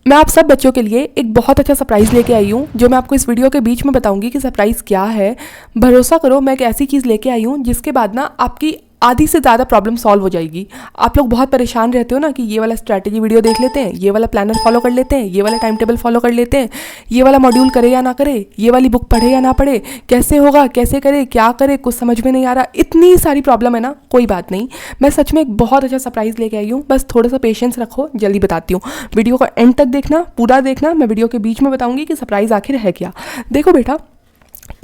मैं आप सब बच्चों के लिए एक बहुत अच्छा सरप्राइज़ लेके आई हूँ, जो मैं आपको इस वीडियो के बीच में बताऊंगी कि सरप्राइज़ क्या है। भरोसा करो, मैं एक ऐसी चीज़ लेके आई हूँ जिसके बाद ना आपकी आधी से ज़्यादा प्रॉब्लम सॉल्व हो जाएगी। आप लोग बहुत परेशान रहते हो ना कि ये वाला स्ट्रैटेजी वीडियो देख लेते हैं, ये वाला प्लानर फॉलो कर लेते हैं, ये वाला टाइम टेबल फॉलो कर लेते हैं, ये वाला मॉड्यूल करे या ना करे, ये वाली बुक पढ़े या ना पढ़े, कैसे होगा, कैसे करे, क्या करे, कुछ समझ में नहीं आ रहा। इतनी सारी प्रॉब्लम है ना। कोई बात नहीं, मैं सच में एक बहुत अच्छा सरप्राइज़ लेके आई हूँ। बस थोड़ा सा पेशेंस रखो, जल्दी बताती हूँ। वीडियो को एंड तक देखना, पूरा देखना। मैं वीडियो के बीच में बताऊँगी कि सरप्राइज़ आखिर है क्या। देखो बेटा,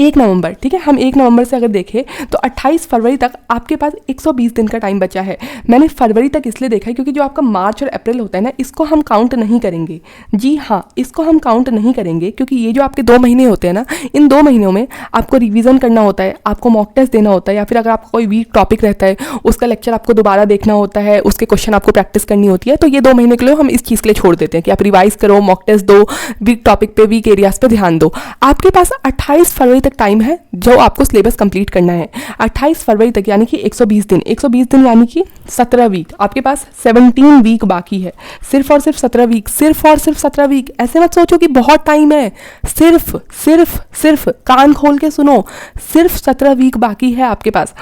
1 नवंबर, ठीक है, हम 1 नवंबर से अगर देखें तो 28 फरवरी तक आपके पास 120 दिन का टाइम बचा है। मैंने फरवरी तक इसलिए देखा है क्योंकि जो आपका मार्च और अप्रैल होता है ना, इसको हम काउंट नहीं करेंगे। जी हाँ, इसको हम काउंट नहीं करेंगे क्योंकि ये जो आपके 2 महीने होते हैं ना, इन 2 महीनों में आपको रिवीजन करना होता है, आपको मॉक टेस्ट देना होता है, या फिर अगर आपका कोई वीक टॉपिक रहता है उसका लेक्चर आपको दोबारा देखना होता है, उसके क्वेश्चन आपको प्रैक्टिस करनी होती है। तो ये 2 महीने के लिए हम इस चीज़ के लिए छोड़ देते हैं कि आप रिवाइज करो, मॉक टेस्ट दो, वीक टॉपिक पे, वीक एरियाज पे ध्यान दो। आपके पास 28 फरवरी तक टाइम है जो आपको सिलेबस कंप्लीट करना है। 28 फरवरी तक यानी कि 120 दिन, 120 दिन यानी कि 17 वीक। आपके पास 17 वीक बाकी है। सिर्फ और सिर्फ 17 वीक, सिर्फ और सिर्फ 17 वीक। ऐसे मत सोचो कि बहुत टाइम है। सिर्फ सिर्फ सिर्फ कान खोल के सुनो, सिर्फ 17 वीक बाकी है आपके पास।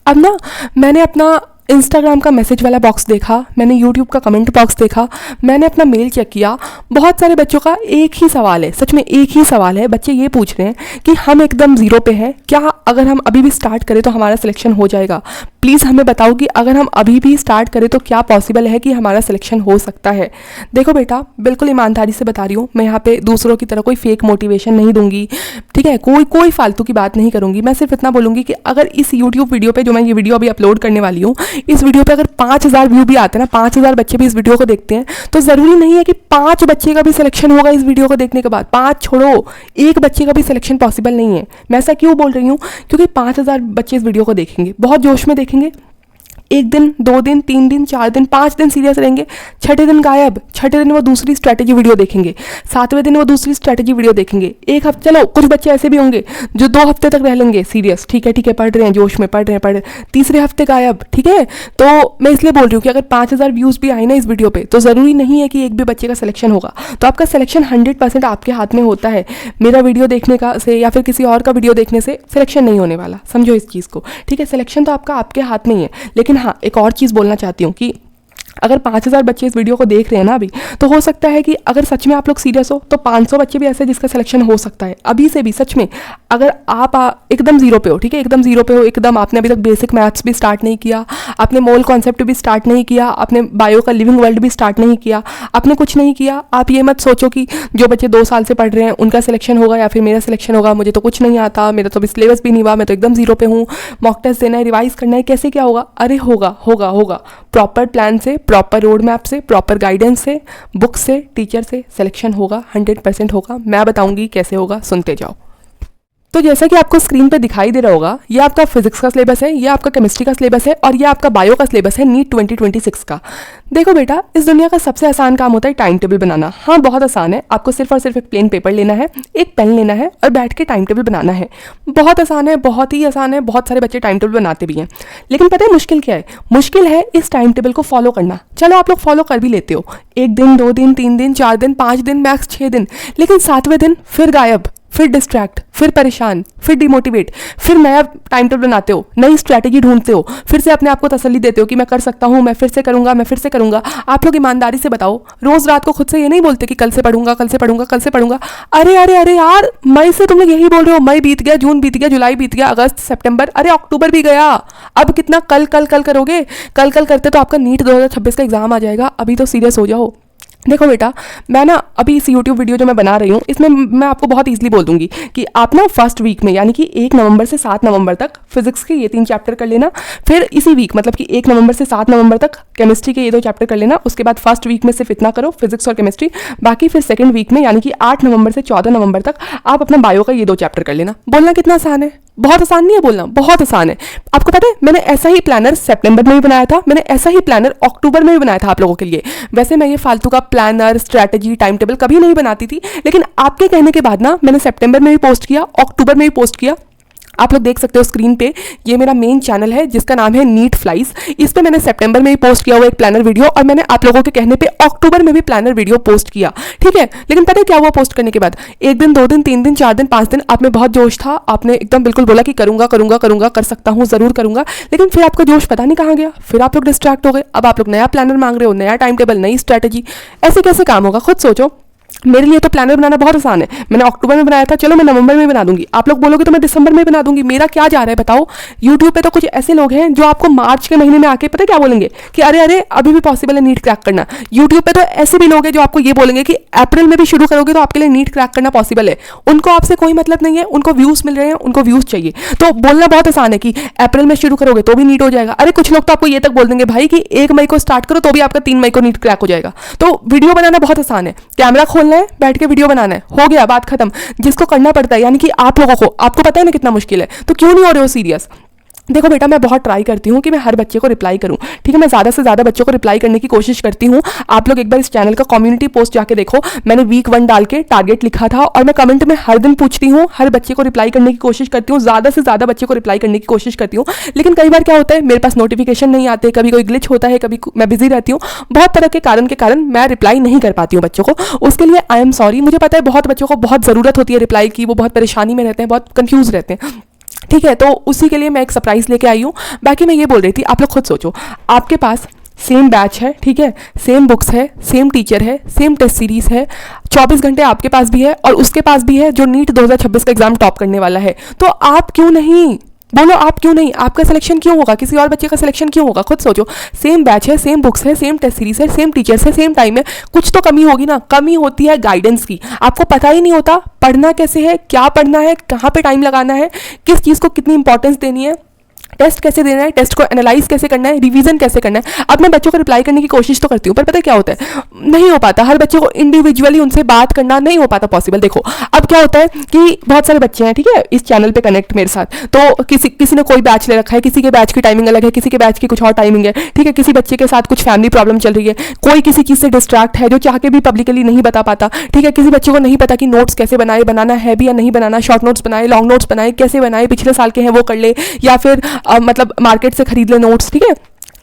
अब ना, मैंने अपना इंस्टाग्राम का मैसेज वाला बॉक्स देखा, मैंने यूट्यूब का कमेंट बॉक्स देखा, मैंने अपना मेल चेक किया। बहुत सारे बच्चों का एक ही सवाल है, सच में एक ही सवाल है। बच्चे ये पूछ रहे हैं कि हम एकदम ज़ीरो पे हैं, क्या अगर हम अभी भी स्टार्ट करें तो हमारा सिलेक्शन हो जाएगा? प्लीज़ हमें बताओ कि अगर हम अभी भी स्टार्ट करें तो क्या पॉसिबल है कि हमारा सिलेक्शन हो सकता है। देखो बेटा, बिल्कुल ईमानदारी से बता रही हूँ, मैं यहाँ पे दूसरों की तरह कोई फेक मोटिवेशन नहीं दूंगी, ठीक है, कोई फालतू की बात नहीं करूँगी। मैं सिर्फ इतना बोलूँगी कि अगर इस यूट्यूब वीडियो पे, जो मैं ये वीडियो अभी अपलोड करने वाली हूँ, इस वीडियो पे अगर 5000 व्यू भी आते हैं ना, 5000 बच्चे भी इस वीडियो को देखते हैं, तो ज़रूरी नहीं है कि 5 बच्चे का भी सिलेक्शन होगा इस वीडियो को देखने के बाद। 5 छोड़ो, 1 बच्चे का भी सिलेक्शन पॉसिबल नहीं है। मैं ऐसा क्यों बोल रही हूँ? क्योंकि 5000 बच्चे इस वीडियो को देखेंगे, बहुत जोश में देखेंगे। 1 दिन, 2 दिन, 3 दिन, 4 दिन, 5 दिन सीरियस रहेंगे, छठे दिन गायब। छठे दिन वो दूसरी स्ट्रैटेजी वीडियो देखेंगे, 7वें दिन वो दूसरी स्ट्रैटेजी वीडियो देखेंगे। 1 हफ्ते, चलो कुछ बच्चे ऐसे भी होंगे जो 2 हफ्ते तक रह लेंगे सीरियस, ठीक है, पढ़ रहे हैं, जोश में पढ़ रहे हैं, तीसरे हफ्ते गायब, ठीक है। तो मैं इसलिए बोल रही हूँ कि अगर 5000 व्यूज़ भी आए ना इस वीडियो पे, तो ज़रूरी नहीं है कि एक भी बच्चे का सिलेक्शन होगा। तो आपका सिलेक्शन 100% आपके हाथ में होता है। मेरा वीडियो देखने का से या फिर किसी और का वीडियो देखने से सिलेक्शन नहीं होने वाला, समझो इस चीज़ को, ठीक है। सिलेक्शन तो आपका आपके हाथ में ही है। लेकिन हाँ, एक और चीज़ बोलना चाहती हूँ कि अगर 5000 बच्चे इस वीडियो को देख रहे हैं ना अभी, तो हो सकता है कि अगर सच में आप लोग सीरियस हो तो 500 बच्चे भी ऐसे जिसका सिलेक्शन हो सकता है अभी से भी। सच में, अगर आप एकदम ज़ीरो पे हो, ठीक है, एकदम ज़ीरो पे हो, एकदम आपने अभी तक बेसिक मैथ्स भी स्टार्ट नहीं किया, आपने मोल कॉन्सेप्ट भी स्टार्ट नहीं किया, आपने बायो का लिविंग वर्ल्ड भी स्टार्ट नहीं किया, आपने कुछ नहीं किया, आप ये मत सोचो कि जो बच्चे 2 साल से पढ़ रहे हैं उनका सिलेक्शन होगा या फिर मेरा सिलेक्शन होगा। मुझे तो कुछ नहीं आता, मेरा तो अभी सिलेबस भी नहीं हुआ, मैं तो एकदम ज़ीरो पे हूँ, मॉक टेस्ट देना है, रिवाइज करना है, कैसे क्या होगा? अरे होगा होगा होगा। प्रॉपर प्लान से, प्रॉपर रोड मैप से, प्रॉपर गाइडेंस से, बुक से, टीचर से सिलेक्शन होगा, 100% होगा। मैं बताऊंगी कैसे होगा, सुनते जाओ। तो जैसा कि आपको स्क्रीन पे दिखाई दे रहा होगा, ये आपका फिजिक्स का सिलेबस है, ये आपका केमिस्ट्री का सिलेबस है और ये आपका बायो का सिलेबस है नीट 2026 का। देखो बेटा, इस दुनिया का सबसे आसान काम होता है टाइम टेबल बनाना। हाँ, बहुत आसान है। आपको सिर्फ और सिर्फ एक प्लेन पेपर लेना है, एक पेन लेना है और बैठ के टाइम टेबल बनाना है। बहुत आसान है, बहुत ही आसान है। बहुत सारे बच्चे टाइम टेबल बनाते भी हैं, लेकिन पता है मुश्किल क्या है? मुश्किल है इस टाइम टेबल को फॉलो करना। चलो आप लोग फॉलो कर भी लेते हो, 1 दिन, 2 दिन, 3 दिन, 4 दिन, 5 दिन, मैक्स 6 दिन, लेकिन 7वें दिन फिर गायब, फिर डिस्ट्रैक्ट, फिर परेशान, फिर डिमोटिवेट, फिर नया टाइम टेबल बनाते हो, नई स्ट्रैटेजी ढूंढते हो, फिर से अपने आप को तसल्ली देते हो कि मैं कर सकता हूँ, मैं फिर से करूँगा, मैं फिर से करूँगा। आप लोग ईमानदारी से बताओ, रोज़ रात को खुद से ये नहीं बोलते कि कल से पढ़ूंगा, कल से पढ़ूंगा, कल से पढ़ूंगा? अरे अरे अरे यार, मई से तुम लोग यही बोल रहे हो। मई बीत गया, जून बीत गया, जुलाई बीत गया, अगस्त, सितंबर, अरे अक्टूबर भी गया। अब कितना कल कल कल करोगे? कल कल करते तो आपका नीट 2026 का एग्जाम आ जाएगा। अभी तो सीरियस हो जाओ। देखो बेटा, मैं ना अभी इस यूट्यूब वीडियो जो मैं बना रही हूँ, इसमें मैं आपको बहुत ईजिली बोल दूंगी कि आप ना फर्स्ट वीक में, यानी कि 1 नवंबर से 7 नवंबर तक फिजिक्स के ये 3 चैप्टर कर लेना। फिर इसी वीक, मतलब कि 1 नवंबर से 7 नवंबर तक केमिस्ट्री के ये 2 चैप्टर कर लेना। उसके बाद फर्स्ट वीक में सिर्फ इतना करो, फिजिक्स और केमिस्ट्री। बाकी फिर सेकंड वीक में, यानी कि 8 नवंबर से 14 नवंबर तक आप अपना बायो का ये 2 चैप्टर कर लेना। बोलना कितना आसान है? बहुत आसान नहीं है बोलना, बहुत आसान है। आपको पता है, मैंने ऐसा ही प्लानर सितंबर में भी बनाया था, मैंने ऐसा ही प्लानर अक्टूबर में भी बनाया था आप लोगों के लिए। वैसे मैं ये फालतू का प्लानर, स्ट्रैटेजी, टाइम टेबल कभी नहीं बनाती थी, लेकिन आपके कहने के बाद ना मैंने सितंबर में भी पोस्ट किया, अक्टूबर में भी पोस्ट किया। आप लोग देख सकते हो स्क्रीन पे, ये मेरा मेन चैनल है जिसका नाम है नीट फ्लाइज। इस पे मैंने सितंबर में ही पोस्ट किया हुआ एक प्लानर वीडियो, और मैंने आप लोगों के कहने पे अक्टूबर में भी प्लानर वीडियो पोस्ट किया, ठीक है। लेकिन पता है क्या हुआ पोस्ट करने के बाद? 1 दिन, 2 दिन, 3 दिन, 4 दिन, 5 दिन आप में बहुत जोश था, आपने एकदम बिल्कुल बोला कि करूंगा करूंगा करूंगा, कर सकता हूं, जरूर करूंगा। लेकिन फिर आपका जोश पता नहीं कहाँ गया, फिर आप लोग डिस्ट्रैक्ट हो गए। अब आप लोग नया प्लानर मांग रहे हो, नया टाइम टेबल, नई स्ट्रैटेजी। ऐसे कैसे काम होगा? खुद सोचो। मेरे लिए तो प्लानर बनाना बहुत आसान है। मैंने अक्टूबर में बनाया था, चलो मैं नवंबर में बना दूंगी। आप लोग बोलोगे तो मैं दिसंबर में बना दूंगी। मेरा क्या जा रहा है बताओ? यूट्यूब पे तो कुछ ऐसे लोग हैं जो आपको मार्च के महीने में आके पता क्या बोलेंगे कि अरे अरे अभी भी पॉसिबल है नीट क्रैक करना। यूट्यूब पे तो ऐसे भी लोग हैं जो आपको ये बोलेंगे कि अप्रैल में भी शुरू करोगे तो आपके लिए नीट क्रैक करना पॉसिबल है। उनको आपसे कोई मतलब नहीं है, उनको व्यूज मिल रहे हैं, उनको व्यूज चाहिए। तो बोलना बहुत आसान है कि अप्रैल में शुरू करोगे तो भी नीट हो जाएगा। अरे कुछ लोग तो आपको ये तक बोल देंगे भाई कि 1 मई को स्टार्ट करो तो भी आपका 3 मई को नीट क्रैक हो जाएगा। तो वीडियो बनाना बहुत आसान है, कैमरा खोलना है, बैठ के वीडियो बनाना है, हो गया, बात खत्म। जिसको करना पड़ता है यानी कि आप लोगों को, आपको पता है ना कितना मुश्किल है, तो क्यों नहीं हो रहे हो सीरियस? देखो बेटा, मैं बहुत ट्राई करती हूँ कि मैं हर बच्चे को रिप्लाई करूँ, ठीक है। मैं ज़्यादा से ज़्यादा बच्चों को रिप्लाई करने की कोशिश करती हूँ। आप लोग एक बार इस चैनल का कम्युनिटी पोस्ट जाके देखो, मैंने वीक 1 डाल के टारगेट लिखा था, और मैं कमेंट में हर दिन पूछती हूँ, हर बच्चे को रिप्लाई करने की कोशिश करती हूँ, ज़्यादा से ज़्यादा बच्चे को रिप्लाई करने की कोशिश करती हूँ। लेकिन कई बार क्या होता है, मेरे पास नोटिफिकेशन नहीं आते, कभी कोई ग्लिच होता है, कभी मैं बिजी रहती हूँ, बहुत तरह के कारण मैं रिप्लाई नहीं कर पाती हूँ बच्चों को। उसके लिए आई एम सॉरी। मुझे पता है बहुत बच्चों को बहुत ज़रूरत होती है रिप्लाई की, वो बहुत परेशानी में रहते हैं, बहुत कंफ्यूज रहते हैं, ठीक है। तो उसी के लिए मैं एक सरप्राइज लेके आई हूँ। बाकी मैं ये बोल रही थी, आप लोग खुद सोचो, आपके पास सेम बैच है, ठीक है, सेम बुक्स है, सेम टीचर है, सेम टेस्ट सीरीज है, 24 घंटे आपके पास भी है और उसके पास भी है जो नीट 2026 का एग्जाम टॉप करने वाला है। तो आप क्यों नहीं? बोलो आप क्यों नहीं? आपका सिलेक्शन क्यों होगा? किसी और बच्चे का सिलेक्शन क्यों होगा? खुद सोचो। सेम बैच है, सेम बुक्स है, सेम टेस्ट सीरीज है, सेम टीचर्स है, सेम टाइम है, कुछ तो कमी होगी ना। कमी होती है गाइडेंस की। आपको पता ही नहीं होता पढ़ना कैसे है, क्या पढ़ना है, कहाँ पे टाइम लगाना है, किस चीज़ को कितनी इंपॉर्टेंस देनी है, टेस्ट कैसे देना है, टेस्ट को एनालाइज कैसे करना है, रिवीजन कैसे करना है। अब मैं बच्चों को रिप्लाई करने की कोशिश तो करती हूँ, पर पता है क्या होता है, नहीं हो पाता। हर बच्चे को इंडिविजुअली उनसे बात करना नहीं हो पाता पॉसिबल। देखो अब क्या होता है कि बहुत सारे बच्चे हैं, ठीक है, इस चैनल पे कनेक्ट मेरे साथ, तो किसी ने कोई बैच ले रखा है, किसी के बैच की टाइमिंग अलग है, किसी के बैच की कुछ और टाइमिंग है, ठीक है। किसी बच्चे के साथ कुछ फैमिली प्रॉब्लम चल रही है, कोई किसी चीज़ से डिस्ट्रैक्ट है जो चाह के भी पब्लिकली नहीं बता पाता, ठीक है। किसी बच्चे को नहीं पता कि नोट्स कैसे बनाए, बनाना है भी या नहीं बनाना, शॉर्ट नोट्स बनाए, लॉन्ग नोट्स बनाए, कैसे बनाए, पिछले साल के हैं वो कर ले, या फिर मतलब मार्केट से खरीद ले नोट्स, ठीक है।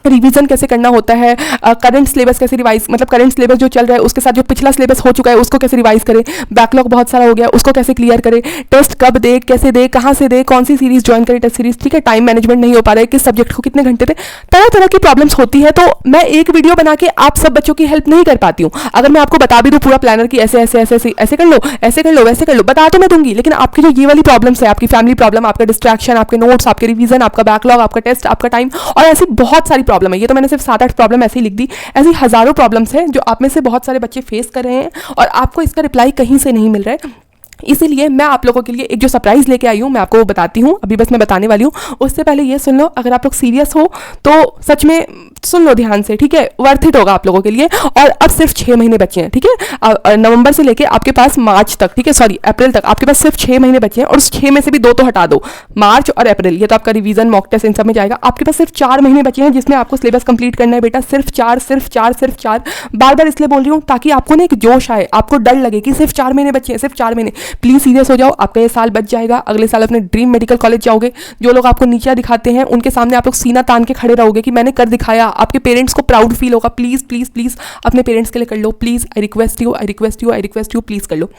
रिवीजन कैसे करना होता है, करंट सिलेबस कैसे रिवाइज, मतलब करंट सिलेबस जो चल रहा है उसके साथ जो पिछला सिलेबस हो चुका है उसको कैसे रिवाइज करें, बैकलॉग बहुत सारा हो गया उसको कैसे क्लियर करें, टेस्ट कब दे, कैसे दे, कहाँ से दे, कौन सी सीरीज ज्वाइन करें टेस्ट सीरीज, ठीक है। टाइम मैनेजमेंट नहीं हो पा रहा है, किस सब्जेक्ट को कितने घंटे दे, तरह तरह की प्रॉब्लम्स होती है। तो मैं एक वीडियो बना के आप सब बच्चों की हेल्प नहीं कर पाती हूँ। अगर मैं आपको बता भी दूँ पूरा प्लानर की ऐसे ऐसे ऐसे ऐसे ऐसे कर लो, ऐसे कर लो, वैसे कर लो, बता तो मैं दूंगी, लेकिन आपकी जो ये वाली प्रॉब्लम्स है, आपकी फैमिली प्रॉब्लम, आपका डिस्ट्रैक्शन, आपके नोट्स, आपके रिवीजन, आपका बैकलॉग, आपका टेस्ट, आपका टाइम, और ऐसी बहुत सारी प्रॉब्लम है। ये तो मैंने सिर्फ 7-8 प्रॉब्लम ऐसे ही लिख दी, ऐसी हजारों प्रॉब्लम्स हैं जो आप में से बहुत सारे बच्चे फेस कर रहे हैं और आपको इसका रिप्लाई कहीं से नहीं मिल रहा है। इसीलिए मैं आप लोगों के लिए एक जो सरप्राइज लेके आई हूँ, मैं आपको वो बताती हूँ, अभी बस मैं बताने वाली हूँ। उससे पहले ये सुन लो, अगर आप लोग सीरियस हो तो सच में सुन लो ध्यान से, ठीक है, वर्थ इट होगा आप लोगों के लिए। और अब सिर्फ 6 महीने बचे हैं, ठीक है, नवंबर से लेके आपके पास मार्च तक, ठीक है, सॉरी अप्रैल तक आपके पास सिर्फ 6 महीने बचे हैं, और उस 6 में से भी 2 तो हटा दो, मार्च और अप्रैल, ये तो आपका रिवीजन, मॉक टेस्ट इन सब में जाएगा। आपके पास सिर्फ 4 महीने बचे हैं जिसमें आपको सिलेबस कंप्लीट करना है बेटा, सिर्फ 4, सिर्फ 4, सिर्फ 4। बार बार इसलिए बोल रही हूँ ताकि आपको ना एक जोश आए, आपको डर लगे कि सिर्फ 4 महीने बचे हैं, सिर्फ 4 महीने। प्लीज सीरियस हो जाओ, आपका ये साल बच जाएगा, अगले साल अपने ड्रीम मेडिकल कॉलेज जाओगे। जो लोग आपको नीचा दिखाते हैं उनके सामने आप लोग सीना तान के खड़े रहोगे कि मैंने कर दिखाया, आपके पेरेंट्स को प्राउड फील होगा। प्लीज प्लीज प्लीज अपने पेरेंट्स के लिए कर लो, please, I request you, I request you, I request you, please कर लो।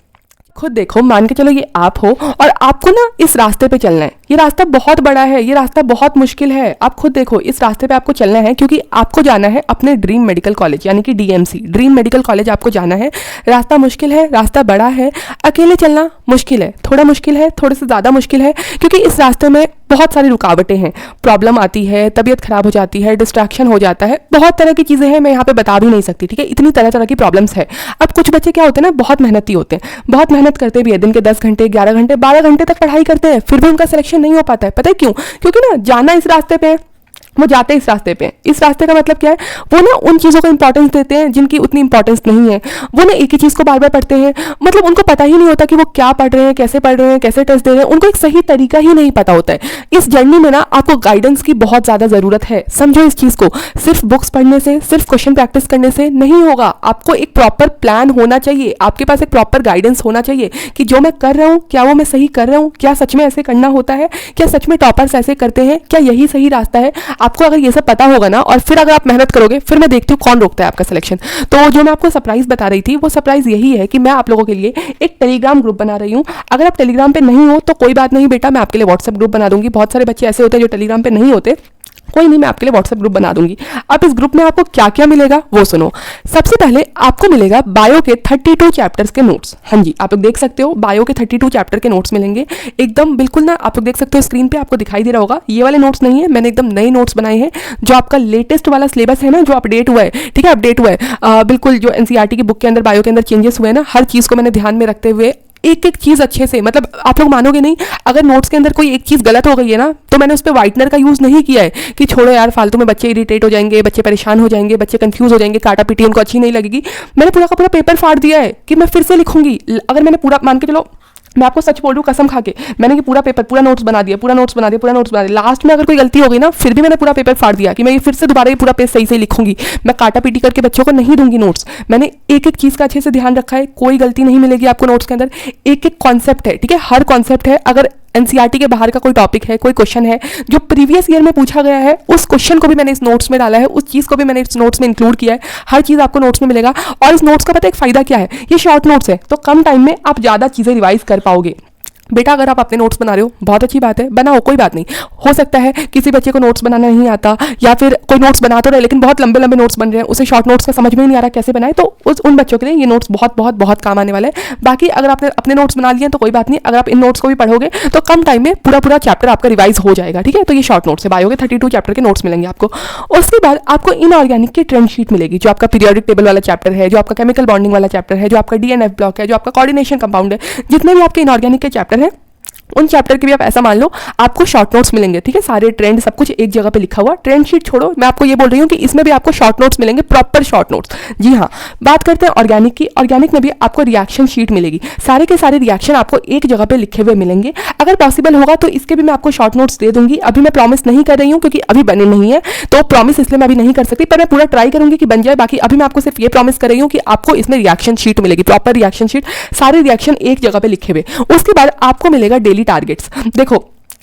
खुद देखो, मान के चलो ये आप हो और आपको ना इस रास्ते पे चलना है। ये रास्ता बहुत बड़ा है, ये रास्ता बहुत मुश्किल है। आप खुद देखो, इस रास्ते पे आपको चलना है क्योंकि आपको जाना है अपने ड्रीम मेडिकल कॉलेज यानी कि डीएमसी, ड्रीम मेडिकल कॉलेज आपको जाना है। रास्ता मुश्किल है, रास्ता बड़ा है, अकेले चलना मुश्किल है, थोड़ा मुश्किल है, थोड़े से ज़्यादा मुश्किल है, क्योंकि इस रास्ते में बहुत सारी रुकावटें हैं, प्रॉब्लम आती है, तबीयत खराब हो जाती है, डिस्ट्रैक्शन हो जाता है, बहुत तरह की चीज़ें हैं, मैं यहाँ पे बता भी नहीं सकती, ठीक है, इतनी तरह तरह की प्रॉब्लम्स है। अब कुछ बच्चे क्या होते हैं ना, बहुत मेहनती होते हैं, बहुत मेहनत करते भी है, दिन के 10 घंटे, 11 घंटे, 12 घंटे तक पढ़ाई करते हैं, फिर भी उनका सिलेक्शन नहीं हो पाता है। पता है क्यों? क्योंकि ना जाना इस रास्ते पे वो जाते हैं इस रास्ते पे। इस रास्ते का मतलब क्या है, वो ना उन चीज़ों को इंपॉर्टेंस देते हैं जिनकी उतनी इंपॉर्टेंस नहीं है। वो ना एक ही चीज़ को बार बार पढ़ते हैं, मतलब उनको पता ही नहीं होता कि वो क्या पढ़ रहे हैं, कैसे पढ़ रहे हैं, कैसे टेस्ट दे रहे हैं, उनको एक सही तरीका ही नहीं पता होता है। इस जर्नी में ना आपको गाइडेंस की बहुत ज़्यादा ज़रूरत है, समझो इस चीज़ को। सिर्फ बुक्स पढ़ने से, सिर्फ क्वेश्चन प्रैक्टिस करने से नहीं होगा, आपको एक प्रॉपर प्लान होना चाहिए, आपके पास एक प्रॉपर गाइडेंस होना चाहिए कि जो मैं कर रहा हूँ क्या वो मैं सही कर रहा हूँ, क्या सच में ऐसे करना होता है, क्या सच में टॉपर्स ऐसे करते हैं, क्या यही सही रास्ता है। आपको अगर ये सब पता होगा ना, और फिर अगर आप मेहनत करोगे, फिर मैं देखती हूँ कौन रोकता है आपका सिलेक्शन। तो जो मैं आपको सरप्राइज बता रही थी, वो सरप्राइज यही है कि मैं आप लोगों के लिए एक टेलीग्राम ग्रुप बना रही हूँ। अगर आप टेलीग्राम पे नहीं हो तो कोई बात नहीं बेटा, मैं आपके लिए व्हाट्सएप ग्रुप बना दूंगी। बहुत सारे बच्चे ऐसे होते हैं जो टेलीग्राम पे नहीं होते, कोई नहीं, मैं आपके लिए व्हाट्सएप ग्रुप बना दूंगी। अब इस ग्रुप में आपको क्या क्या मिलेगा वो सुनो। सबसे पहले आपको मिलेगा बायो के 32 चैप्टर्स के नोट्स। हाँ जी, आप लोग देख सकते हो, बायो के 32 चैप्टर के नोट्स मिलेंगे एकदम बिल्कुल ना, आप लोग देख सकते हो स्क्रीन पे, आपको दिखाई दे रहा होगा। ये वाले नोट्स नहीं है, मैंने एकदम नए नोट्स बनाए हैं, जो आपका लेटेस्ट वाला सिलेबस है ना, जो अपडेट हुआ है, ठीक है, अपडेट हुआ है बिल्कुल। जो एनसीईआरटी की बुक के अंदर बायो के अंदर चेंजेस हुए हैं ना, हर चीज़ को मैंने ध्यान में रखते हुए एक एक चीज़ अच्छे से, मतलब आप लोग मानोगे नहीं, अगर नोट्स के अंदर कोई एक चीज़ गलत हो गई है ना, तो मैंने उस पर व्हाइटनर का यूज़ नहीं किया है कि छोड़ो यार फालतू में बच्चे इरिटेट हो जाएंगे, बच्चे परेशान हो जाएंगे, बच्चे कंफ्यूज हो जाएंगे, काटा पीटी उनको अच्छी नहीं लगेगी। मैंने पूरा का पूरा पेपर फाड़ दिया है कि मैं फिर से लिखूंगी। अगर मैंने पूरा, मान के चलो, मैं आपको सच बोल रही हूँ कसम खा के, मैंने ये पूरा पेपर, पूरा नोट्स बना दिया, पूरा नोट्स बना दिया, पूरा नोट्स बना दिया। लास्ट में अगर कोई गलती हो गई ना, फिर भी मैंने पूरा पेपर फाड़ दिया कि मैं ये फिर से दोबारा ये पूरा पेज सही से लिखूंगी। मैं काटा पीटी करके बच्चों को नहीं दूंगी नोट्स। मैंने एक एक चीज़ का अच्छे से ध्यान रखा है, कोई गलती नहीं मिलेगी आपको नोट्स के अंदर। एक एक कॉन्सेप्ट है, ठीक है, हर कॉन्सेप्ट है। अगर एनसीईआरटी के बाहर का कोई टॉपिक है, कोई क्वेश्चन है जो प्रीवियस ईयर में पूछा गया है, उस क्वेश्चन को भी मैंने इस नोट्स में डाला है, उस चीज़ को भी मैंने इस नोट्स में इंक्लूड किया है। हर चीज़ आपको नोट्स में मिलेगा। और इस नोट्स का पता है एक फ़ायदा क्या है, ये शॉर्ट नोट्स है, तो कम टाइम में आप ज़्यादा चीज़ें रिवाइज कर पाओगे। बेटा अगर आप अपने नोट्स बना रहे हो, बहुत अच्छी बात है, बनाओ, कोई बात नहीं। हो सकता है किसी बच्चे को नोट्स बनाना नहीं आता, या फिर कोई नोट्स बना तो रहे लेकिन बहुत लंबे लंबे नोट्स बन रहे हैं, उसे शॉर्ट नोट्स का समझ में ही नहीं आ रहा कैसे बनाए, तो उन बच्चों के लिए ये नोट्स बहुत बहुत बहुत काम आने वाले हैं। बाकी अगर आपने अपने नोट्स बना लिए तो कोई बात नहीं, अगर आप इन नोट्स को भी पढ़ोगे तो कम टाइम में पूरा पूरा चैप्टर आपका रिवाइज हो जाएगा, ठीक है। तो ये शॉर्ट नोट्स है, बायो के 32 चैप्टर के नोट्स मिलेंगे आपको। उसके बाद आपको इनऑर्गेनिक की ट्रेंड शीट मिलेगी, जो आपका पीरियोडिक टेबल वाला चैप्टर है, जो आपका केमिकल बॉन्डिंग वाला चैप्टर है, जो आपका डीएनएफ ब्लॉक है, जो आपका कोऑर्डिनेशन कंपाउंड है, जितने भी आपके इनऑर्गेनिक के चैप्टर हैं, उन चैप्टर के भी आप ऐसा मान लो आपको शॉर्ट नोट्स मिलेंगे, ठीक है। सारे ट्रेंड सब कुछ एक जगह पे लिखा हुआ। ट्रेंड शीट छोड़ो, मैं आपको ये बोल रही हूँ कि इसमें भी आपको शॉर्ट नोट्स मिलेंगे, प्रॉपर शॉर्ट नोट्स। जी हाँ, बात करते हैं ऑर्गेनिक की। ऑर्गेनिक में भी आपको रिएक्शन शीट मिलेगी, सारे के सारे रिएक्शन आपको एक जगह पे लिखे हुए मिलेंगे। अगर पॉसिबल होगा तो इसके भी मैं आपको शॉर्ट नोट्स दे दूंगी। अभी मैं प्रॉमिस नहीं कर रही हूँ क्योंकि अभी बने नहीं है, तो प्रॉमिस इसलिए मैं अभी नहीं कर सकती, पर मैं पूरा ट्राई करूंगी कि बन जाए। बाकी अभी मैं आपको सिर्फ ये प्रॉमिस कर रही हूँ कि आपको इसमें रिएक्शन शीट मिलेगी, प्रॉपर रिएक्शन शीट, सारे रिएक्शन एक जगह पे लिखे हुए। उसके बाद आपको मिलेगा डेली टारगेट्स। देखो,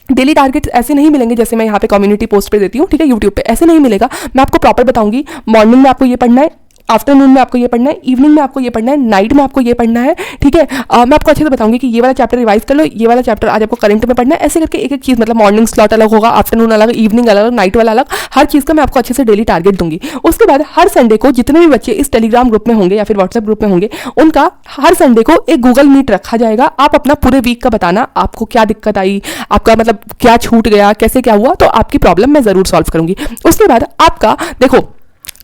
डेली टारगेट्स ऐसे नहीं मिलेंगे जैसे मैं यहाँ पे कम्युनिटी पोस्ट पे देती हूँ, ठीक है, यूट्यूब पे ऐसे नहीं मिलेगा। मैं आपको प्रॉपर बताऊंगी, मॉर्निंग में आपको ये पढ़ना है, आफ्टरनून में आपको ये पढ़ना है, इवनिंग में आपको ये पढ़ना है, नाइट में आपको ये पढ़ना है, ठीक है। मैं आपको अच्छे से बताऊंगी कि ये वाला चैप्टर रिवाइज कर लो, ये वाला चैप्टर आज आपको करंट में पढ़ना है, ऐसे करके एक एक चीज़, मतलब मॉर्निंग स्लॉट अलग होगा, आफ्टरनून अलग, इवनिंग अलग, नाइट वाला अलग, हर चीज़ का मैं आपको अच्छे से डेली टारगेट दूंगी। उसके बाद हर संडे को जितने भी बच्चे इस टेलीग्राम ग्रुप में होंगे या फिर व्हाट्सएप ग्रुप में होंगे, उनका हर संडे को एक गूगल मीट रखा जाएगा। आप अपना पूरे वीक का बताना, आपको क्या दिक्कत आई, आपका मतलब क्या छूट गया, कैसे क्या हुआ, तो आपकी प्रॉब्लम मैं ज़रूर सॉल्व करूंगी। उसके बाद आपका देखो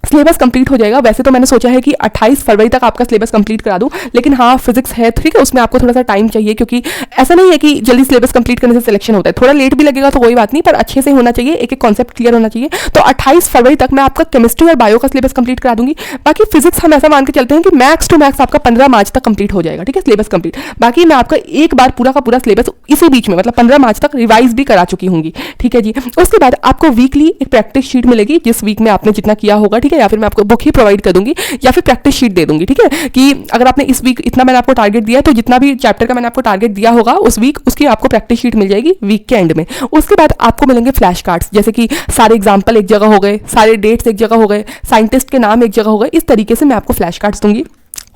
सिलेबस कंप्लीट हो जाएगा। वैसे तो मैंने सोचा है कि 28 फरवरी तक आपका सिलेबस कंप्लीट करा दूं, लेकिन हाँ फिजिक्स है, ठीक है, उसमें आपको थोड़ा सा टाइम चाहिए, क्योंकि ऐसा नहीं है कि जल्दी सिलेबस कंप्लीट करने से सिलेक्शन होता है, थोड़ा लेट भी लगेगा तो कोई बात नहीं, पर अच्छे से होना चाहिए, एक एक कॉन्सेप्ट क्लियर होना चाहिए। तो 28 फरवरी तक मैं आपका केमिस्ट्री और बायो का सिलेबस कंप्लीट करा दूंगी। बाकी फिजिक्स हम ऐसा मान के चलते हैं कि मैक्स टू मैक्स आपका 15 मार्च तक कंप्लीट हो जाएगा, ठीक है, सिलेबस कंप्लीट। बाकी मैं आपका एक बार पूरा का पूरा सिलेबस इसी बीच में, मतलब 15 मार्च तक रिवाइज भी करा चुकी होंगी, ठीक है जी। उसके बाद आपको वीकली एक प्रैक्टिस शीट मिलेगी, जिस वीक में आपने जितना किया होगा, ठीक है, या फिर मैं आपको बुक प्रोवाइड कर दूंगी या फिर प्रैक्टिस शीट दे दूंगी, ठीक है, कि अगर आपने इस वीक इतना मैंने आपको टारगेट दिया है तो जितना भी चैप्टर का मैंने आपको टारगेट दिया होगा उस वीक, उसकी आपको प्रैक्टिस शीट मिल जाएगी वीक के एंड में। उसके बाद आपको मिलेंगे फ्लैश कार्ड्स, जैसे कि सारे एग्जाम्पल एक जगह हो गए, सारे डेट्स एक जगह हो गए, साइंटिस्ट के नाम एक जगह हो गए, इस तरीके से मैं आपको फ्लैश कार्ड्स दूंगी।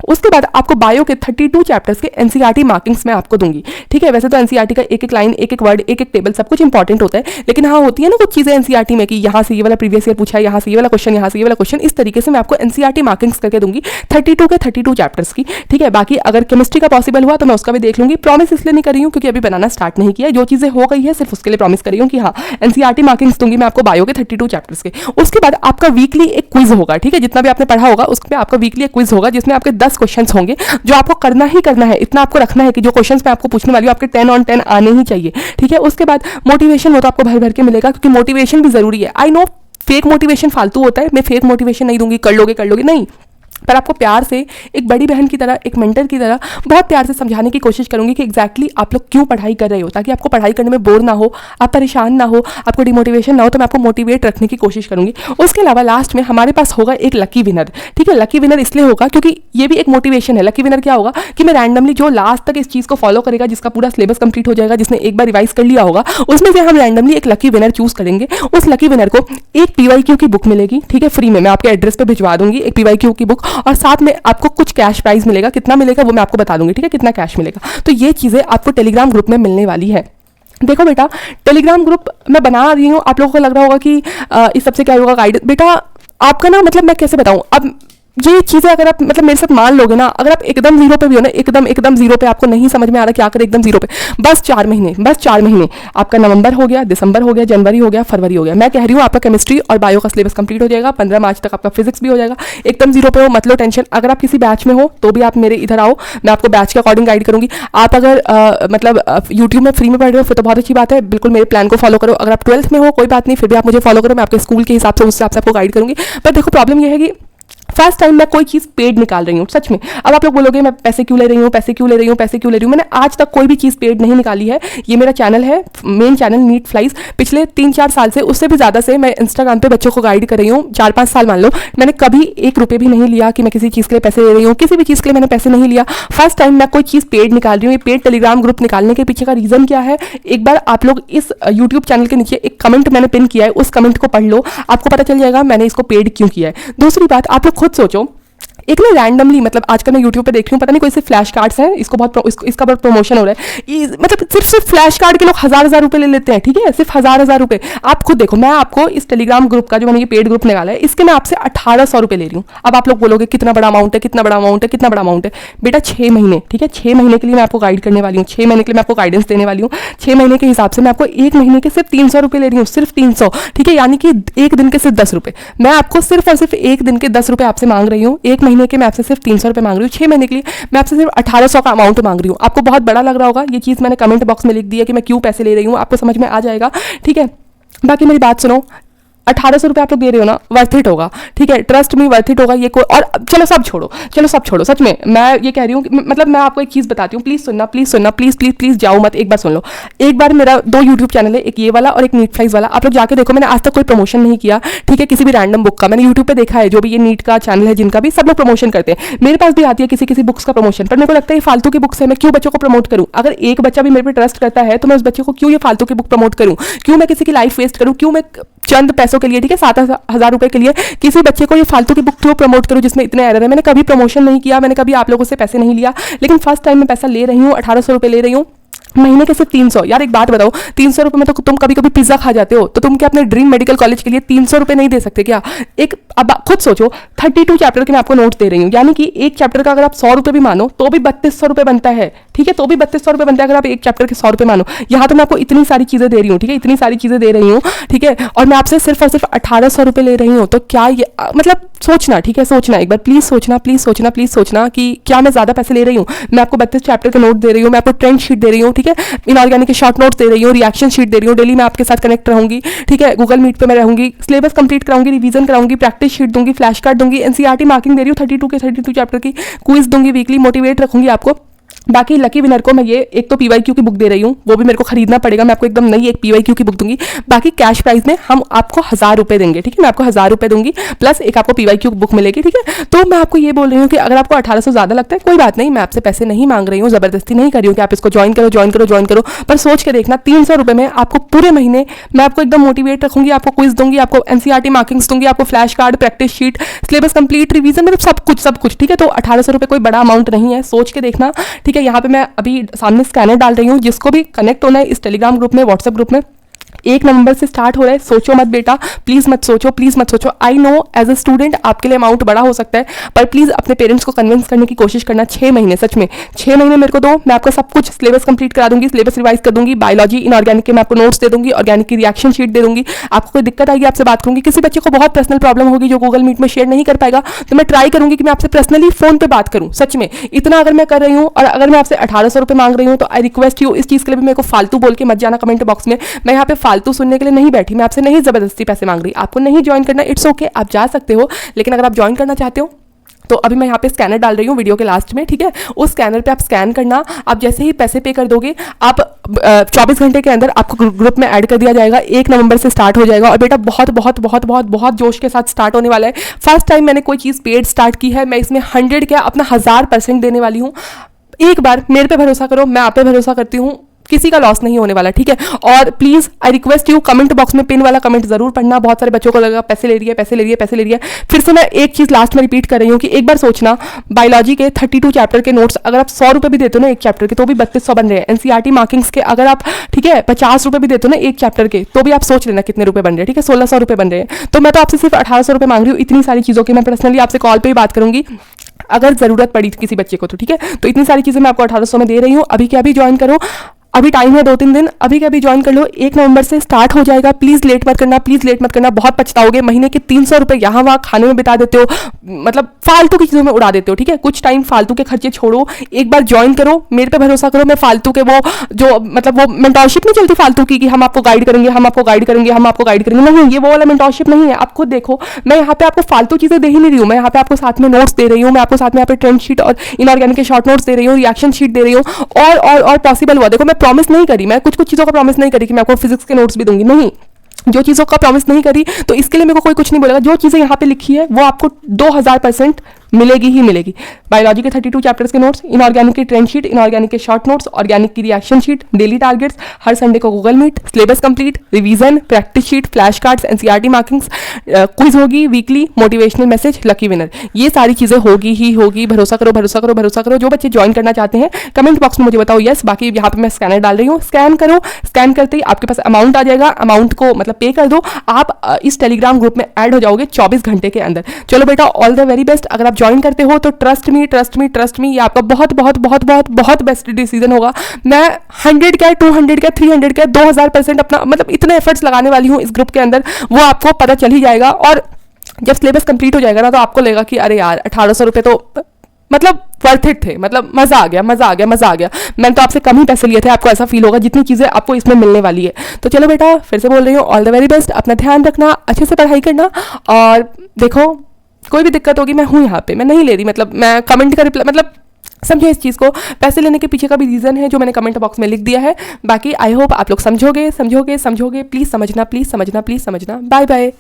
उसके बाद आपको बायो के 32 चैप्टर्स के एनसीईआरटी मार्किंग्स मैं आपको दूंगी, ठीक है। वैसे तो एनसीईआरटी का एक एक लाइन, एक एक वर्ड, एक एक टेबल सब कुछ इंपॉर्टेंट होता है, लेकिन हाँ होती है ना कुछ चीज़ें एनसीईआरटी में कि यहाँ से ये वाला प्रीवियस ईयर पूछा है, यहाँ से ये वाला क्वेश्चन, यहाँ से ये वाला क्वेश्चन, इस तरीके से मैं आपको एनसीईआरटी मार्किंग्स करके दूंगी 32 के 32 चैप्टर्स की, ठीक है। बाकी अगर केमिस्ट्री का पॉसिबल हुआ तो मैं उसका भी देख लूंगी। प्रॉमिस इसलिए नहीं कर रही हूँ क्योंकि अभी बनाना स्टार्ट नहीं किया है, जो चीज़ें हो गई है सिर्फ उसके लिए प्रॉमिस कर रही हूँ कि हाँ एनसीईआरटी मार्किंग्स दूंगी मैं आपको बायो के 32 चैप्टर्स के। उसके बाद आपका वीकली एक क्विज होगा, ठीक है, जितना भी आपने पढ़ा होगा उस पर आपका वीकली एक क्विज होगा, जिसमें आपके 10 क्वेश्चन होंगे जो आपको करना ही करना है। इतना आपको रखना है कि जो क्वेश्चंस मैं आपको पूछने वाली हूँ आपके 10 on 10 आने ही चाहिए, ठीक है। उसके बाद मोटिवेशन हो तो आपको भर भर के मिलेगा, क्योंकि मोटिवेशन भी जरूरी है। आई नो फेक मोटिवेशन फालतू होता है। मैं फेक मोटिवेशन नहीं दूंगी, कर लोगे नहीं, पर आपको प्यार से एक बड़ी बहन की तरह, एक मेंटर की तरह बहुत प्यार से समझाने की कोशिश करूंगी कि एग्जैक्टली आप लोग क्यों पढ़ाई कर रहे हो, ताकि आपको पढ़ाई करने में बोर ना हो, आप परेशान ना हो, आपको डिमोटिवेशन ना हो। तो मैं आपको मोटिवेट रखने की कोशिश करूंगी। उसके अलावा लास्ट में हमारे पास होगा एक लकी विनर। ठीक है, लकी विनर इसलिए होगा क्योंकि ये भी एक मोटिवेशन है। लकी विनर क्या होगा कि मैं रैंडमली जो लास्ट तक इस चीज़ को फॉलो करेगा, जिसका पूरा सिलेबस कंप्लीट हो जाएगा, जिसने एक बार रिवाइज कर लिया होगा, उसमें से हम रैंडमली एक लकी विनर चूज करेंगे। उस लकी विनर को एक पीवाईक्यू की बुक मिलेगी। ठीक है, फ्री में मैं आपके एड्रेस पे भिजवा दूंगी एक पीवाईक्यू की बुक, और साथ में आपको कुछ कैश प्राइस मिलेगा। कितना मिलेगा वो मैं आपको बता दूंगी। ठीक है, कितना कैश मिलेगा। तो ये चीज़ें आपको टेलीग्राम ग्रुप में मिलने वाली है। देखो बेटा, टेलीग्राम ग्रुप मैं बना रही हूँ, आप लोगों को लग रहा होगा कि इस सबसे क्या होगा गाइड। बेटा आपका ना मतलब मैं कैसे बताऊँ, अब ये चीज़ें अगर आप मतलब मेरे साथ मान लोगे ना, अगर आप एकदम जीरो पे भी हो ना, एकदम जीरो पे, आपको नहीं समझ में आ रहा क्या करें एकदम जीरो पे, बस 4 महीने आपका नवंबर हो गया, दिसंबर हो गया, जनवरी हो गया, फरवरी हो गया। मैं कह रही हूँ आपका केमिस्ट्री और बायो का सिलेबस कंप्लीट हो जाएगा। 15 मार्च तक आपका फिजिक्स भी हो जाएगा। एकदम जीरो पे हो, मत लो टेंशन। अगर आप किसी बैच में हो तो भी आप मेरे इधर आओ, मैं आपको बैच के अकॉर्डिंग गाइड करूंगी। आप अगर मतलब यूट्यूब में फ्री में पढ़ रहे हो फिर तो बहुत अच्छी बात है, बिल्कुल मेरे प्लान को फॉलो करो। अगर आप 12th में हो कोई बात नहीं, फिर भी आप मुझे फॉलो करो, मैं आपके स्कूल के हिसाब से उस हिसाब से आपको गाइड करूंगी। पर देखो प्रॉब्लम यह है कि फर्स्ट टाइम मैं कोई चीज़ पेड निकाल रही हूँ सच में। अब आप लोग बोलोगे मैं पैसे क्यों ले रही हूँ, मैंने आज तक कोई भी चीज़ पेड नहीं निकाली है। ये मेरा चैनल है, मेन चैनल नीट फ्लाइज। पिछले 3-4 साल से, उससे भी ज़्यादा से मैं इंस्टाग्राम पे बच्चों को गाइड कर रही हूँ। 4-5 साल मान लो, मैंने कभी 1 रुपये भी नहीं लिया कि मैं किसी चीज़ के लिए पैसे ले रही हूँ, किसी भी चीज़ के लिए मैंने पैसे नहीं लिया। फर्स्ट टाइम मैं कोई चीज़ पेड निकाल रही हूँ। ये पेड टेलीग्राम ग्रुप निकालने के पीछे का रीज़न क्या है, एक बार आप लोग इस यूट्यूब चैनल के नीचे एक कमेंट मैंने पिन किया है, उस कमेंट को पढ़ लो, आपको पता चल जाएगा मैंने इसको पेड क्यों किया है। दूसरी बात, आप लोग खुद सोचो, एक ना रैंडमली मतलब आजकल मैं यूट्यूब पे देख रही हूँ, पता नहीं कोई से फ्लैश कार्ड्स हैं, इसको इसका बहुत प्रमोशन हो रहा है। मतलब सिर्फ फ्लैश कार्ड के लोग 1000 रुपए ले लेते हैं। ठीक है, सिर्फ 1000 रुपए। आप खुद देखो, मैं आपको इस टेलीग्राम ग्रुप का जो मैंने ये पेड ग्रुप निकाला है, इसके मैं आपसे 1800 रुपए ले रही हूँ। अब आप लोग बोलोगे कितना बड़ा अमाउंट है, बेटा 6 महीने। ठीक है, 6 महीने के लिए मैं आपको गाइड करने वाली हूँ, 6 महीने के लिए मैं आपको गाइडेंस देने वाली हूँ। 6 महीने के हिसाब से मैं आपको 1 महीने के सिर्फ 300 रुपए ले रही हूँ, सिर्फ 300। ठीक है, यानी कि 1 दिन के सिर्फ 10 रुपए। मैं आपको सिर्फ और सिर्फ 1 दिन के 10 रुपए आपसे मांग रही हूँ। 1 महीने के मैं आपसे सिर्फ 300 रुपए मांग रही हूँ। 6 महीने के लिए मैं आपसे सिर्फ 1800 का अमाउंट मांग रही हूँ। आपको बहुत बड़ा लग रहा होगा, ये चीज़ मैंने कमेंट बॉक्स में लिख दी है कि मैं क्यों पैसे ले रही हूँ, आपको समझ में आ जाएगा। ठीक है, बाकी मेरी बात सुनो, 1800 रुपये आप लोग दे रहे हो ना, वर्थ इट होगा। ठीक है, ट्रस्ट मी वर्थ इट होगा ये कोई। और चलो सब छोड़ो, सच में मैं ये कह रही हूँ कि मतलब मैं आपको एक चीज़ बताती हूँ, प्लीज़ सुनना, प्लीज़ जाओ मत, एक बार सुन लो। एक बार मेरा 2 यूट्यूब चैनल है, एक ये वाला और एक नीट फ्लाइज वाला, आप लोग जाके देखो। मैंने आज तक कोई प्रमोशन नहीं किया। ठीक है, किसी भी रैंडम बुक का मैंने यूट्यूब पे देखा है, जो भी ये नीट का चैनल है जिनका भी, सब लोग प्रमोशन करते हैं। मेरे पास भी आती है किसी बुक्स का प्रमोशन, पर मेरे को लगता है ये फालतू की बुक्स है, मैं क्यों बच्चों को प्रमोट करूँ। अगर एक बच्चा भी मेरे पे ट्रस्ट करता है तो मैं उस बच्चे को क्यों ये फालतू की बुक प्रमोट करूँ, क्यों मैं किसी की लाइफ वेस्ट करूँ, क्यों मैं चंद पैसों के लिए, ठीक है 7,000 रुपए के लिए किसी बच्चे को ये फालतू की बुक क्यों प्रमोट करूँ जिसमें इतने एरर है। मैंने कभी प्रमोशन नहीं किया, मैंने कभी आप लोगों से पैसे नहीं लिया, लेकिन फर्स्ट टाइम मैं पैसा ले रही हूँ, 1800 रुपए ले रही हूँ, महीने के सिर्फ 300। यार एक बात बताओ, 300 रुपए में तो तुम कभी कभी पिज्जा खा जाते हो, तो तुम क्या अपने ड्रीम मेडिकल कॉलेज के लिए 300 रुपए नहीं दे सकते क्या। एक अब खुद सोचो, 32 चैप्टर के मैं आपको नोट दे रही हूँ, यानी कि एक चैप्टर का अगर आप 100 रुपए भी मानो तो भी 3200 रुपए बनता है। ठीक है, तो भी 3200 रुपए बनता है अगर आप एक चैप्टर के 100 रुपए मानो। यहाँ तो मैं आपको इतनी सारी चीजें दे रही हूँ, ठीक है, इतनी सारी चीजें दे रही हूँ, ठीक है, और मैं आपसे सिर्फ और सिर्फ 1800 रुपए ले रही हूँ। तो क्या ये मतलब सोचना, ठीक है, सोचना एक बार, प्लीज सोचना कि क्या मैं ज्यादा पैसे ले रही हूँ। मैं आपको 32 चैप्टर के नोट दे रही हूँ, मैं आपको ट्रेंड शीट दे रही हूँ, ठीक है, इनऑर्गेनिक के शॉर्ट नोट्स दे रही हूँ, रिएक्शन शीट दे रही हूँ, डेली मैं आपके साथ कनेक्ट रहूंगी, ठीक है, गूगल मीट पे मैं रहूंगी, सिलेबस कंप्लीट कराऊंगी, रिवीजन कराऊंगी, प्रैक्टिस शीट दूंगी, फ्लैश कार्ड दूंगी, एनसीईआरटी मार्किंग दे रही हूँ 32 चैप्टर की, क्विज दूंगी वीकली, मोटिवेट रखूंगी आपको। बाकी लकी विनर को मैं ये एक तो पीवाईक्यू की बुक दे रही हूँ, वो भी मेरे को खरीदना पड़ेगा, मैं आपको एकदम नई एक पीवाईक्यू की बुक दूंगी। बाकी कैश प्राइस में हम आपको 1000 रुपए देंगे, ठीक है, मैं आपको 1000 रुपए दूंगी, प्लस एक आपको पीवाईक्यू की बुक मिलेगी, ठीक है। तो मैं आपको ये बोल रही हूँ कि अगर आपको 1800 ज्यादा लगता है कोई बात नहीं, मैं आपसे पैसे नहीं मांग रही हूँ, जबरदस्ती नहीं कर रही हूँ कि आप इसको ज्वाइन करो, पर सोच के देखना 300 रुपए में आपको पूरे महीने मैं आपको एकदम मोटिवेट रखूंगी, आपको क्विज दूंगी, आपको एनसीईआरटी मार्किंग्स दूंगी, आपको flash card, practice sheet, syllabus complete, revision, मतलब सब कुछ, ठीक है। तो 1800 रुपए कोई बड़ा अमाउंट नहीं है, सोच के देखना, ठीक है। यहाँ पे मैं अभी सामने स्कैनर डाल रही हूँ, जिसको भी कनेक्ट होना है इस टेलीग्राम ग्रुप में, व्हाट्सएप ग्रुप में 1 नवंबर से स्टार्ट हो रहा है। सोचो मत बेटा, प्लीज मत सोचो। I know as a student आपके लिए अमाउंट बड़ा हो सकता है, पर प्लीज अपने पेरेंट्स को कन्विंस करने की कोशिश करना। 6 महीने, सच में 6 महीने मेरे को दो, मैं आपको सब कुछ सिलेबस कंप्लीट करा दूंगी, सिलेबस रिवाइज कर दूंगी, बायोलॉजी इनऑर्गेनिक के मैं आपको नोट्स दे दूंगी, ऑर्गेनिक की रिएक्शन शीट दे दूंगी। आपको कोई दिक्कत आएगी आपसे बात करूंगी, किसी बच्चे को बहुत पर्सनल प्रॉब्लम होगी जो गूगल मीट में शेयर नहीं कर पाएगा, तो मैं ट्राई करूंगी कि मैं आपसे पर्सनली फोन पे बात करूं। सच में इतना अगर मैं कर रही हूँ और अगर मैं आपसे 1800 रुपए मांग रही हूँ, तो आई रिक्वेस्ट यू इस चीज के लिए भी मेरे को फालतू बोल के मत जाना कमेंट बॉक्स में। मैं यहाँ यहाँ पे फालतू सुनने के लिए नहीं बैठी, मैं आपसे नहीं ज़बरदस्ती पैसे मांग रही। आपको नहीं ज्वाइन करना, इट्स ओके, आप जा सकते हो। लेकिन अगर आप ज्वाइन करना चाहते हो तो अभी मैं यहाँ पे स्कैनर डाल रही हूँ वीडियो के लास्ट में, ठीक है। उस स्कैनर पे आप स्कैन करना, आप जैसे ही पैसे पे कर दोगे, आप 24 घंटे के अंदर आपको ग्रुप में ऐड कर दिया जाएगा। 1 नवंबर से स्टार्ट हो जाएगा और बेटा बहुत बहुत बहुत बहुत बहुत जोश के साथ स्टार्ट होने वाला है। फर्स्ट टाइम मैंने कोई चीज़ पेड स्टार्ट की है, मैं इसमें 100 क्या अपना 1000% देने वाली हूँ। एक बार मेरे पे भरोसा करो, मैं आप पे भरोसा करती हूँ, किसी का लॉस नहीं होने वाला, ठीक है। और please I request you, comment box में पिन वाला कमेंट जरूर पढ़ना। बहुत सारे बच्चों को लगा पैसे ले रही है, पैसे ले रही है, पैसे ले रही है। फिर से मैं एक चीज़ लास्ट में रिपीट कर रही हूँ कि एक बार सोचना, बायोलॉजी के 32 चैप्टर के नोट्स अगर आप 100 रुपये भी देते हो ना एक चैप्टर के, तो भी 3200 बन रहे हैं। एनसीईआरटी मार्किंग्स के अगर आप, ठीक है, 50 रुपये भी देते हो ना एक चैप्टर के, तो भी आप सोच लेना कितने रुपये बन रहे हैं, ठीक है, 1600 रुपये बन रहे हैं। तो मैं तो आपसे सिर्फ 1800 रुपये मांग रही हूँ इतनी सारी चीज़ों की। मैं पर्सनली आपसे कॉल पर ही बात करूंगी अगर ज़रूरत पड़ी किसी बच्चे को, तो ठीक है। तो इतनी सारी चीज़ें मैं आपको 1800 में दे रही हूँ। अभी के अभी ज्वाइन करो, अभी टाइम है 2-3 दिन, अभी के अभी ज्वाइन कर लो। 1 नवंबर से स्टार्ट हो जाएगा। प्लीज़ लेट मत करना, प्लीज़ लेट मत करना, बहुत पछताओगे। महीने के 300 रुपये यहाँ वहाँ खाने में बिता देते हो, मतलब फालतू की चीज़ों में उड़ा देते हो, ठीक है। कुछ टाइम फालतू के खर्चे छोड़ो, एक बार ज्वाइन करो, मेरे पे भरोसा करो। मैं फालतू के वो जो मतलब वो मेंटरशिप नहीं चलती फालतू की कि हम आपको गाइड करेंगे, हम आपको गाइड करेंगे, हम आपको गाइड करेंगे, नहीं, ये वो वाला मेंटरशिप नहीं है। आप खुद देखो, मैं यहाँ पे आपको फालतू चीज़ें दे ही नहीं रही हूँ। मैं यहाँ पे आपको साथ में नोट्स दे रही हूँ, मैं आपको साथ में यहाँ पे ट्रेंड शीट और इनऑर्गेनिक के शॉर्ट नोट्स दे रही हूँ, रिएक्शन शीट दे रही हूँ, और पॉसिबल हुआ। देखो मैं प्रॉमिस नहीं करी, मैं कुछ चीज़ों का प्रॉमिस नहीं करी कि मैं आपको फिजिक्स के नोट्स भी दूंगी, नहीं। जो चीज़ों का प्रॉमिस नहीं करी तो इसके लिए मेरे को कोई कुछ नहीं बोलेगा। जो चीज़ें यहाँ पे लिखी है वो आपको 2000% मिलेगी ही मिलेगी। बायोलॉजी के 32 चैप्टर्स के नोट्स, इनऑर्गेनिक की ट्रेंड शीट, इनऑर्गेनिक के शॉर्ट नोट्स, ऑर्गेनिक की रिएक्शन शीट, डेली टारगेट्स, हर संडे को Google Meet, syllabus complete, revision, practice sheet, flash cards, NCERT markings, quiz होगी weekly, motivational message, lucky winner, ये सारी चीज़ें होगी ही होगी। भरोसा करो, भरोसा करो, भरोसा करो। जो बच्चे ज्वाइन करना चाहते हैं कमेंट बॉक्स में मुझे बताओ यस। बाकी यहाँ पे मैं स्कैनर डाल रही हूँ, स्कैन करो, स्कैन करते ही आपके पास अमाउंट आ जाएगा, अमाउंट को मतलब पे कर दो, आप इस टेलीग्राम ग्रुप में ऐड हो जाओगे 24 घंटे के अंदर। चलो बेटा, ऑल द वेरी बेस्ट। अगर आप ज्वाइन करते हो तो trust me, trust me, trust me, ये आपका बहुत बहुत बहुत बहुत बहुत बेस्ट डिसीजन होगा। मैं 100 क्या 200 क्या 300 क्या 2000% अपना मतलब इतने एफर्ट्स लगाने वाली हूँ इस ग्रुप के अंदर, वो आपको पता चल ही जाएगा। और जब सिलेबस कंप्लीट हो जाएगा ना तो आपको लगेगा कि अरे यार 1800 रुपये तो मतलब वर्थ इट थे, मतलब मज़ा आ गया, मज़ा आ गया, मज़ा आ गया। मैंने तो आपसे कम ही पैसे लिए थे, आपको ऐसा फील होगा जितनी चीज़ें आपको इसमें मिलने वाली है। तो चलो बेटा, फिर से बोल रही हूँ, ऑल द वेरी बेस्ट। अपना ध्यान रखना, अच्छे से पढ़ाई करना, और देखो कोई भी दिक्कत होगी मैं हूँ यहाँ पे, मैं नहीं ले रही, मतलब मैं कमेंट का रिप्लाई, मतलब समझे इस चीज़ को। पैसे लेने के पीछे का भी रीज़न है जो मैंने कमेंट बॉक्स में लिख दिया है। बाकी आई होप आप लोग समझोगे, समझोगे, समझोगे। प्लीज़ समझना, प्लीज़ समझना, प्लीज़ समझना। Bye bye.